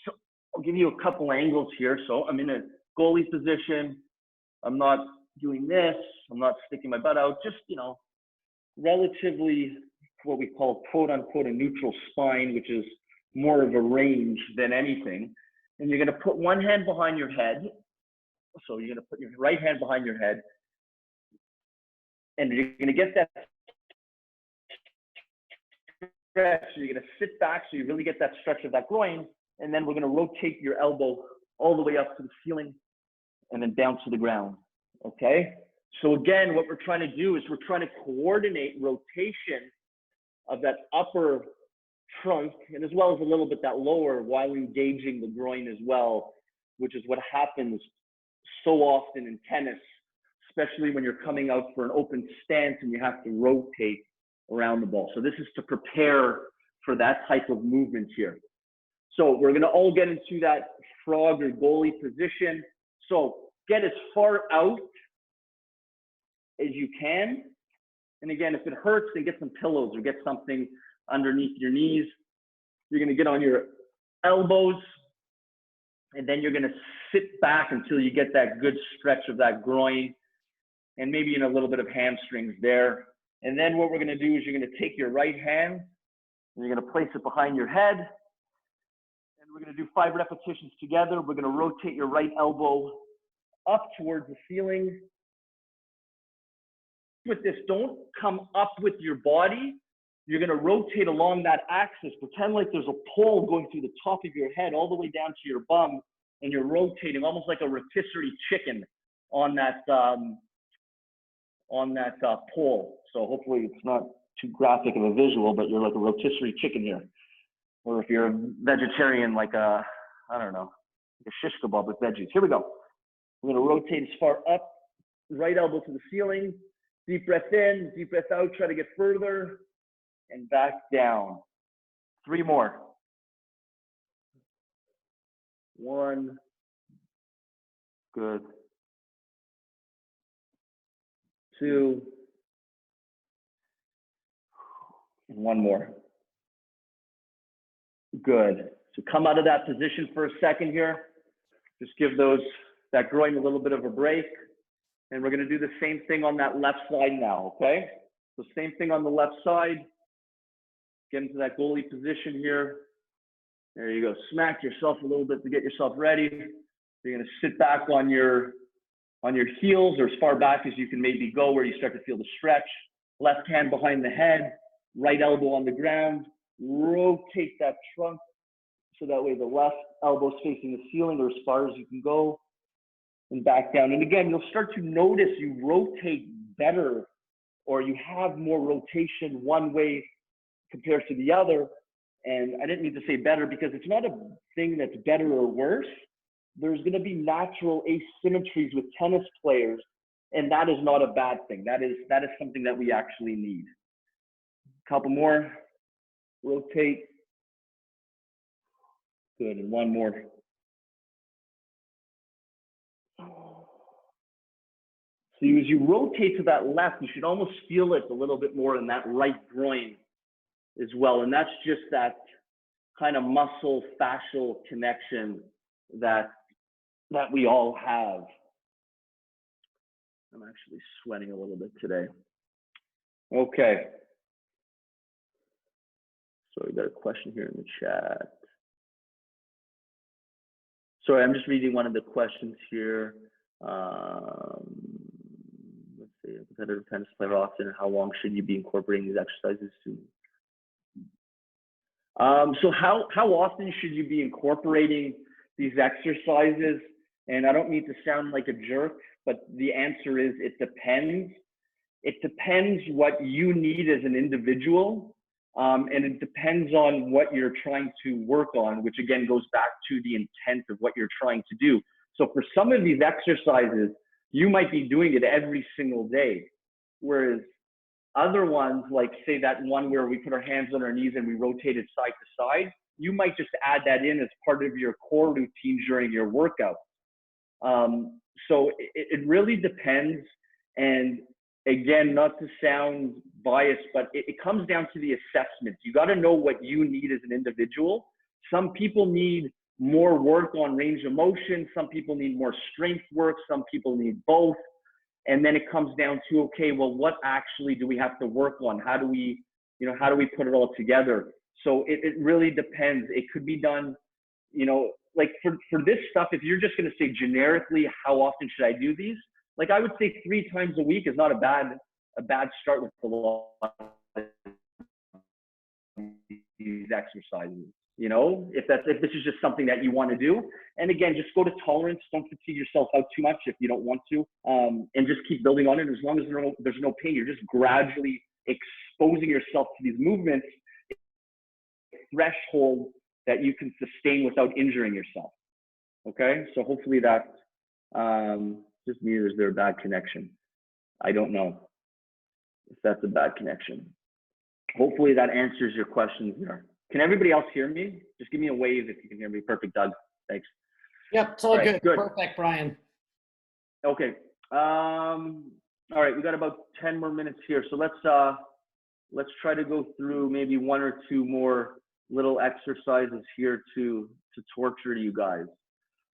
[SPEAKER 2] So I'll give you a couple angles here. So I'm in a goalie position. I'm not doing this. I'm not sticking my butt out. Just, relatively what we call quote unquote a neutral spine, which is more of a range than anything. And you're going to put one hand behind your head. So you're going to put your right hand behind your head, and you're going to get that stretch. So you're going to sit back so you really get that stretch of that groin, and then we're going to rotate your elbow all the way up to the ceiling and then down to the ground. Okay? So again, what we're trying to do is we're trying to coordinate rotation of that upper trunk and as well as a little bit that lower while engaging the groin as well, which is what happens so often in tennis, especially when you're coming out for an open stance and you have to rotate around the ball. So this is to prepare for that type of movement here. So we're going to all get into that frog or goalie position. So get as far out as you can. And again, if it hurts, then get some pillows or get something underneath your knees. You're going to get on your elbows, and then you're going to sit back until you get that good stretch of that groin and maybe in a little bit of hamstrings there. And then what we're going to do is you're going to take your right hand and you're going to place it behind your head. And we're going to do 5 repetitions together. We're going to rotate your right elbow up towards the ceiling. With this, don't come up with your body. You're going to rotate along that axis. Pretend like there's a pole going through the top of your head all the way down to your bum, and you're rotating almost like a rotisserie chicken on that pole. So hopefully it's not too graphic of a visual, but you're like a rotisserie chicken here. Or if you're a vegetarian, like a, I don't know, like a shish kebab with veggies. Here we go. We're going to rotate as far up, right elbow to the ceiling. Deep breath in, deep breath out, try to get further, and back down. 3 more. 1. Good. 2. And one more. Good. So come out of that position for a second here. Just give that groin a little bit of a break. And we're going to do the same thing on that left side now, okay? So same thing on the left side. Get into that goalie position here. There you go. Smack yourself a little bit to get yourself ready. You're going to sit back on your heels, or as far back as you can maybe go, where you start to feel the stretch. Left hand behind the head, right elbow on the ground. Rotate that trunk so that way the left elbow is facing the ceiling, or as far as you can go, and back down. And again, you'll start to notice you rotate better, or you have more rotation one way compared to the other. And I didn't mean to say better, because it's not a thing that's better or worse. There's going to be natural asymmetries with tennis players, and that is not a bad thing. That is something that we actually need. A couple more. Rotate. Good, and one more. So as you rotate to that left, you should almost feel it a little bit more in that right groin as well. And that's just that kind of muscle fascial connection that we all have. I'm actually sweating a little bit today. Okay. So we got a question here in the chat. Sorry, I'm just reading one of the questions here. Let's see, a competitive tennis player often, how long should you be incorporating these exercises to? So how often should you be incorporating these exercises? And I don't mean to sound like a jerk, but the answer is it depends. It depends what you need as an individual. And it depends on what you're trying to work on, which again goes back to the intent of what you're trying to do. So for some of these exercises, you might be doing it every single day. Whereas other ones, like say that one where we put our hands on our knees and we rotate it side to side, you might just add that in as part of your core routine during your workout. So it really depends. And again, not to sound biased, but it comes down to the assessment. You got to know what you need as an individual. Some people need more work on range of motion. Some people need more strength work. Some people need both. And then it comes down to, okay, well, what actually do we have to work on? How do we put it all together? So it really depends. It could be done, like for this stuff, if you're just going to say generically, how often should I do these? Like I would say 3 times a week is not a bad start with a lot of these exercises. If this is just something that you want to do. And again, just go to tolerance. Don't fatigue yourself out too much if you don't want to, and just keep building on it. As long as there's no pain, you're just gradually exposing yourself to these movements, threshold that you can sustain without injuring yourself. Okay, so hopefully that just me, or is there a bad connection? I don't know if that's a bad connection. Hopefully that answers your questions there. Can everybody else hear me? Just give me a wave if you can hear me. Perfect, Doug. Thanks.
[SPEAKER 1] Yep, it's all right, good. Perfect, Bryon.
[SPEAKER 2] Okay. All right, we got about 10 more minutes here. So let's try to go through maybe 1 or 2 more little exercises here to torture you guys.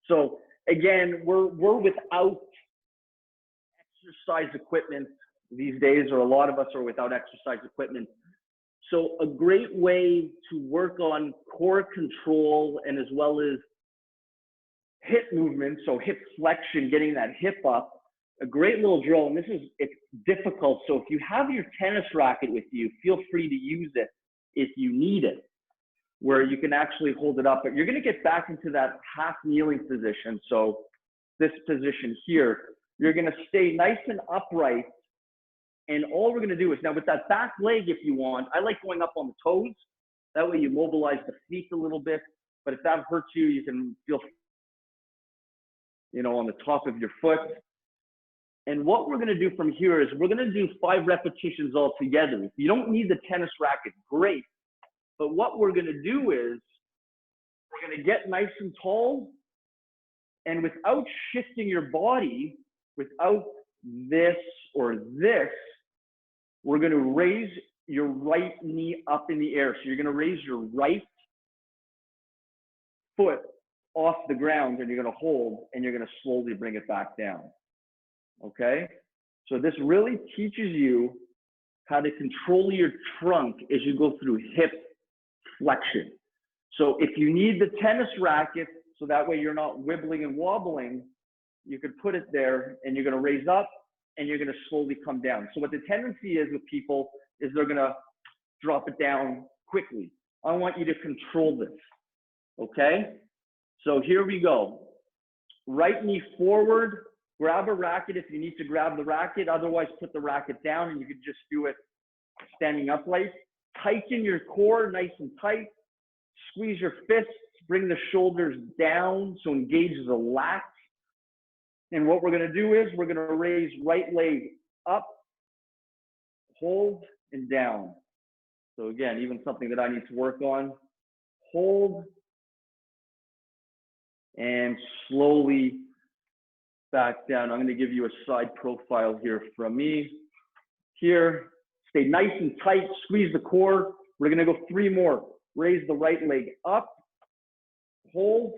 [SPEAKER 2] So again, we're without exercise equipment these days, or a lot of us are without exercise equipment. So a great way to work on core control and as well as hip movement, so hip flexion, getting that hip up, a great little drill, and it's difficult. So if you have your tennis racket with you, feel free to use it if you need it, where you can actually hold it up. But you're going to get back into that half kneeling position. So this position here, you're going to stay nice and upright. And all we're going to do is, now with that back leg, if you want, I like going up on the toes. That way you mobilize the feet a little bit. But if that hurts you, you can feel, on the top of your foot. And what we're going to do from here is we're going to do 5 repetitions all together. If you don't need the tennis racket, great. But what we're going to do is we're going to get nice and tall. And without shifting your body, without this or this, we're going to raise your right knee up in the air. So you're going to raise your right foot off the ground, and you're going to hold, and you're going to slowly bring it back down. Okay? So this really teaches you how to control your trunk as you go through hip flexion. So if you need the tennis racket, so that way you're not wibbling and wobbling, you could put it there, and you're going to raise up, and you're going to slowly come down. So what the tendency is with people is they're going to drop it down quickly. I want you to control this, okay? So here we go. Right knee forward, grab a racket if you need to grab the racket. Otherwise, put the racket down, and you can just do it standing upright. Tighten your core nice and tight. Squeeze your fists. Bring the shoulders down so engage the lats. And what we're going to do is we're going to raise right leg up, hold, and down. So again, even something that I need to work on. Hold, and slowly back down. I'm going to give you a side profile here from me. Here, stay nice and tight, squeeze the core. We're going to go 3 more. Raise the right leg up, hold,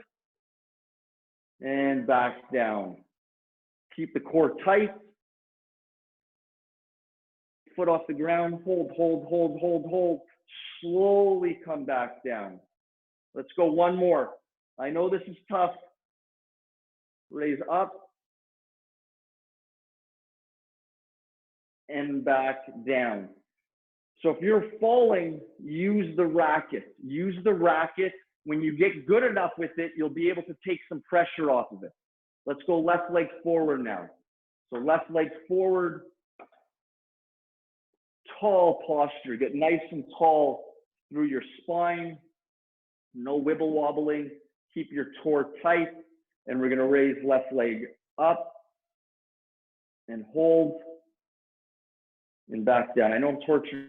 [SPEAKER 2] and back down. Keep the core tight. Foot off the ground, hold, hold, hold, hold, hold. Slowly come back down. Let's go 1 more. I know this is tough. Raise up and back down. So if you're falling, use the racket. Use the racket. When you get good enough with it, you'll be able to take some pressure off of it. Let's go left leg forward now. So left leg forward, tall posture. Get nice and tall through your spine. No wibble wobbling. Keep your core tight. And we're going to raise left leg up and hold and back down. I know I'm torturing.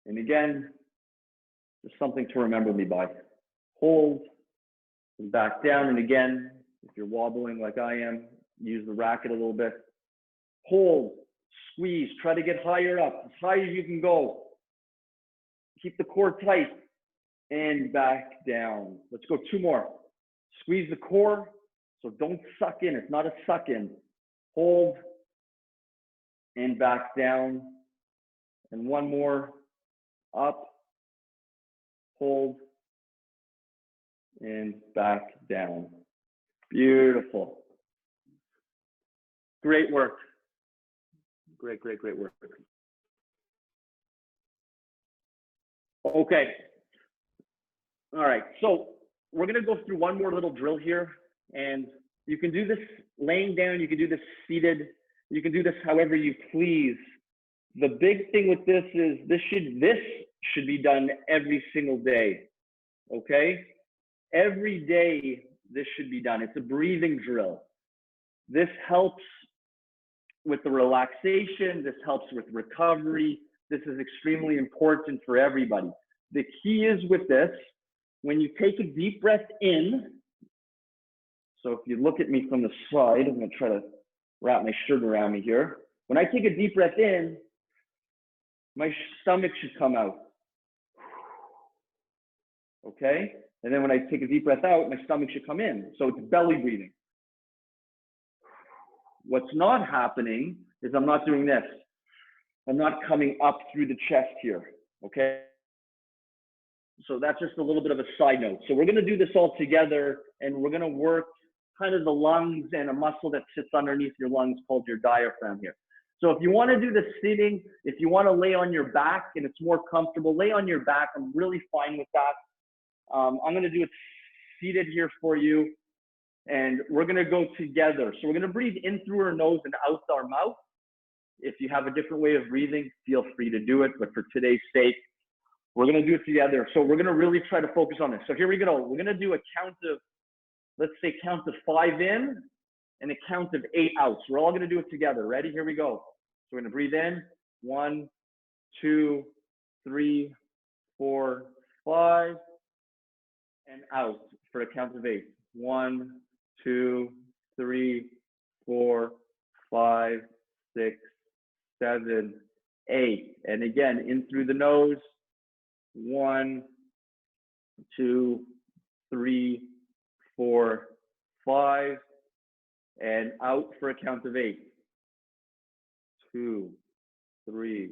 [SPEAKER 2] And again, just something to remember me by. Hold and back down. And again, if you're wobbling like I am, use the racket a little bit. Hold, squeeze, try to get higher up, as high as you can go. Keep the core tight and back down. Let's go 2 more. Squeeze the core, so don't suck in. It's not a suck in. Hold and back down. And 1 more. Up, hold, and back down. Beautiful. Great work. Great, great, great work. Okay. All right. So we're going to go through 1 more little drill here. And you can do this laying down. You can do this seated. You can do this however you please. The big thing with this is this should be done every single day. Okay? Every day this should be done. It's a breathing drill. This helps with the relaxation. This helps with recovery. This is extremely important for everybody. The key is with this, when you take a deep breath in, so if you look at me from the side, I'm going to try to wrap my shirt around me here. When I take a deep breath in, my stomach should come out. Okay? And then when I take a deep breath out, my stomach should come in. So it's belly breathing. What's not happening is I'm not doing this. I'm not coming up through the chest here. Okay? So that's just a little bit of a side note. So we're going to do this all together, and we're going to work kind of the lungs and a muscle that sits underneath your lungs called your diaphragm here. So if you want to do the sitting, if you want to lay on your back and it's more comfortable, lay on your back. I'm really fine with that. I'm going to do it seated here for you, and we're going to go together. So we're going to breathe in through our nose and out our mouth. If you have a different way of breathing, feel free to do it. But for today's sake, we're going to do it together. So we're going to really try to focus on this. So here we go. We're going to do a count of, let's say, count of 5 in and a count of 8 out. So we're all going to do it together. Ready? Here we go. So we're going to breathe in. 1, 2, 3, 4, 5. And out for a count of 8. 1, 2, 3, 4, 5, 6, 7, 8. And again, in through the nose. 1, 2, 3, 4, 5. And out for a count of 8. 2, 3,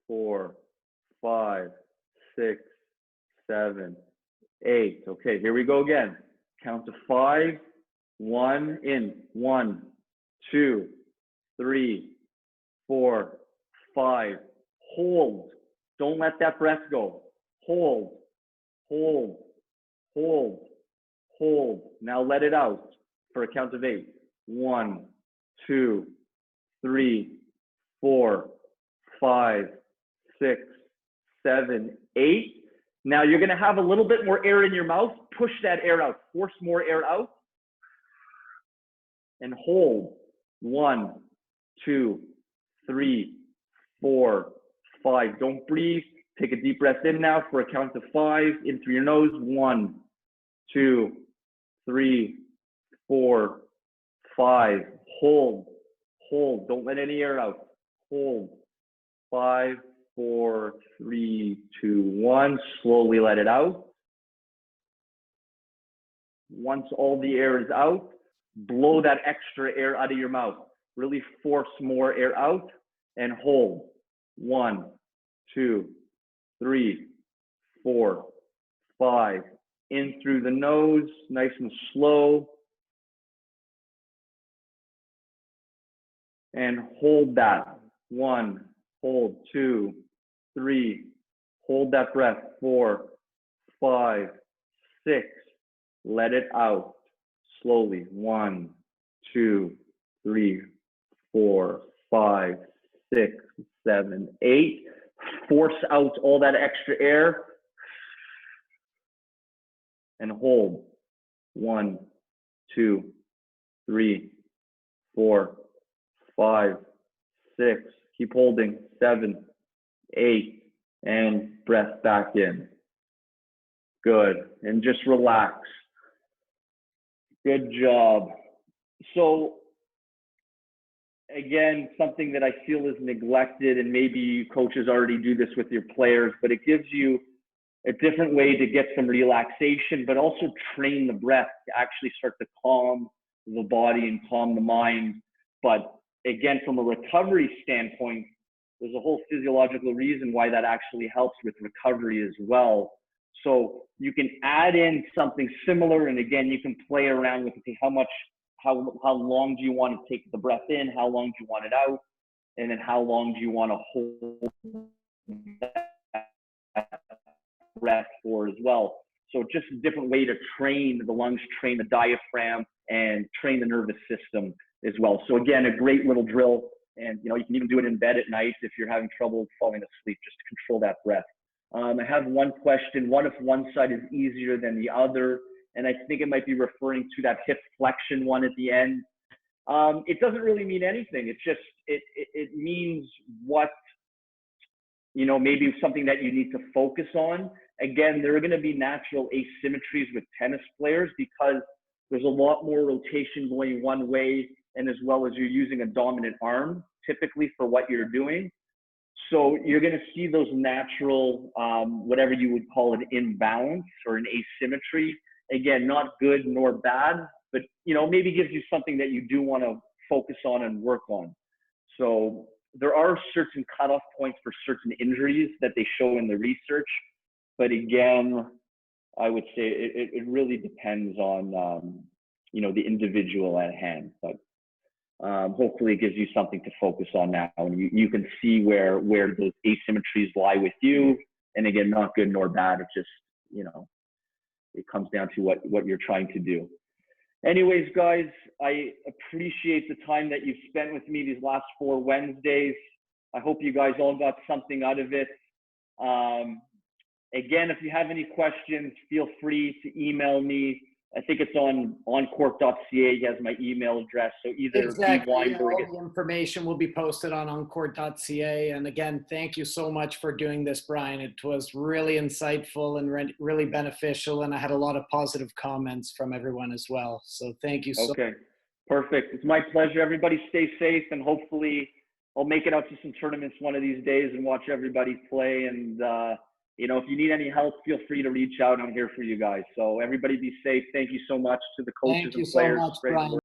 [SPEAKER 2] 4, 5, 6, 7, 8. Okay, here we go again. Count to 5. 1 in. 1, 2, 3, 4, 5. Hold. Don't let that breath go. Hold, hold, hold, hold. Now let it out for a count of 8. 1, 2, 3, 4, 5, 6, 7, 8. Now you're going to have a little bit more air in your mouth. Push that air out. Force more air out. And hold. 1, 2, 3, 4, 5. Don't breathe. Take a deep breath in now for a count of 5. In through your nose. 1, 2, 3, 4, 5. Hold. Hold. Don't let any air out. Hold. 5, 4, 3, 2, 1. Slowly let it out. Once all the air is out, blow that extra air out of your mouth. Really force more air out and hold. 1, 2, 3, 4, 5. In through the nose, nice and slow. And hold that. 1, hold. 2, 3, hold that breath. 4, 5, 6. Let it out slowly. 1, 2, 3, 4, 5, 6, 7, 8. Force out all that extra air and hold. 1, 2, 3, 4, 5, 6. Keep holding. 7, 8. And breath back in. Good. And just relax. Good job. So again, something that I feel is neglected, and maybe you coaches already do this with your players, but it gives you a different way to get some relaxation, but also train the breath to actually start to calm the body and calm the mind. But again, from a recovery standpoint, there's a whole physiological reason why that actually helps with recovery as well. So you can add in something similar, and again, you can play around with, okay, how long do you want to take the breath in? How long do you want it out? And then how long do you want to hold that breath for as well? So just a different way to train the lungs, train the diaphragm, and train the nervous system as well. So again, a great little drill. And you can even do it in bed at night if you're having trouble falling asleep, just to control that breath. I have one question. What if one side is easier than the other? And I think it might be referring to that hip flexion one at the end. It doesn't really mean anything. It's just, it means what, maybe something that you need to focus on. Again, there are going to be natural asymmetries with tennis players because there's a lot more rotation going one way, and as well as you're using a dominant arm typically for what you're doing. So you're going to see those natural, whatever you would call an imbalance or an asymmetry. Again, not good nor bad, but maybe gives you something that you do want to focus on and work on. So there are certain cutoff points for certain injuries that they show in the research. But again, I would say it really depends on, the individual at hand. But hopefully it gives you something to focus on now, and you can see where those asymmetries lie with you. And again, not good nor bad. It's just, it comes down to what you're trying to do. Anyways, guys, I appreciate the time that you've spent with me these last 4 Wednesdays. I hope you guys all got something out of it. Again, if you have any questions, feel free to email me. I think it's on ONcourt.ca. He has my email address. So either
[SPEAKER 1] exactly.
[SPEAKER 2] Weinberg.
[SPEAKER 1] All the information will be posted on ONcourt.ca. And again, thank you so much for doing this, Bryon. It was really insightful and really beneficial. And I had a lot of positive comments from everyone as well. So thank you so much.
[SPEAKER 2] Okay, perfect. It's my pleasure. Everybody stay safe, and hopefully I'll make it out to some tournaments one of these days and watch everybody play. And, you know, if you need any help, feel free to reach out. I'm here for you guys. So everybody be safe. Thank you so much to the coaches
[SPEAKER 1] Thank you
[SPEAKER 2] and
[SPEAKER 1] so
[SPEAKER 2] players.
[SPEAKER 1] much,
[SPEAKER 2] Great
[SPEAKER 1] Bryon.